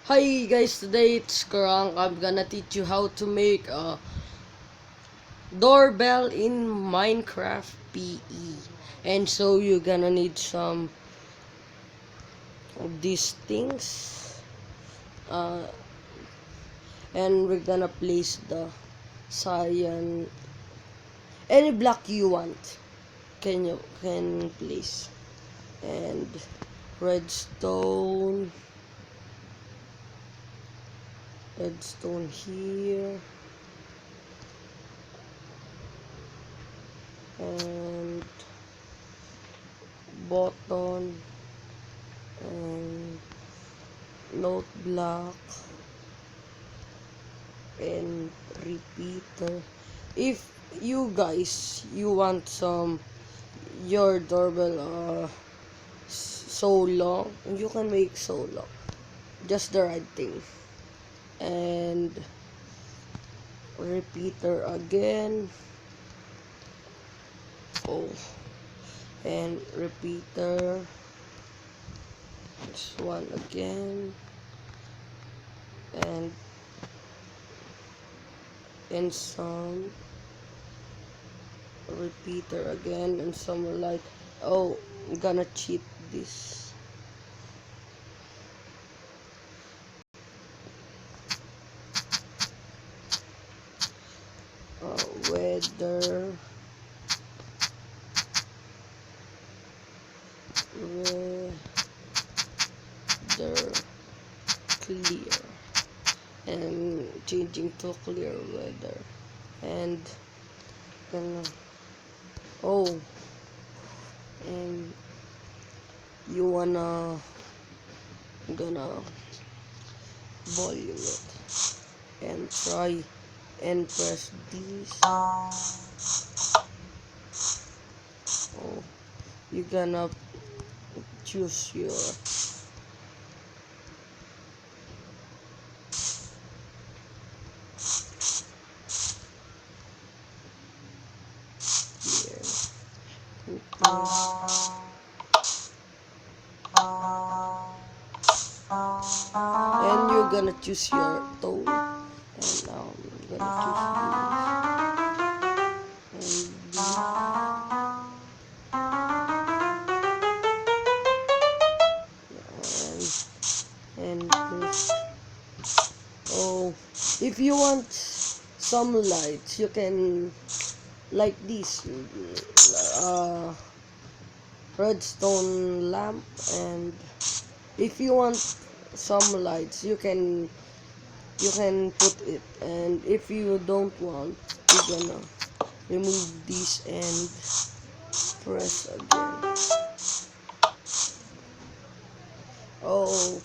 Hi guys, today it's Krang. I'm gonna teach you how to make a doorbell in Minecraft PE. And so you're gonna need some of these things. Uh, and we're gonna place the cyan, any block you want. Can place, and redstone, redstone here, and button, and note block, and repeater. If you want your doorbell so long, you can make so long, just the right thing. And repeater again. Oh, and repeater, this one again, and some repeater again, and some light. Oh, I'm gonna cheat this. Weather clear, and changing to clear weather, and gonna oh, and you gonna volume it and try and press this. Oh, you're gonna choose your here. And you're gonna choose your tone, and I'm gonna choose this, and this. Oh, if you want some lights, you can like this redstone lamp. And if you want some lights, you can put it. And if you don't want, you're gonna remove this and press again. Oh,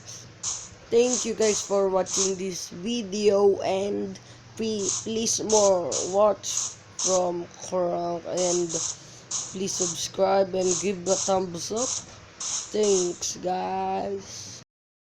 thank you guys for watching this video, and please more watch from Krang, and please subscribe and give a thumbs up. Thanks guys.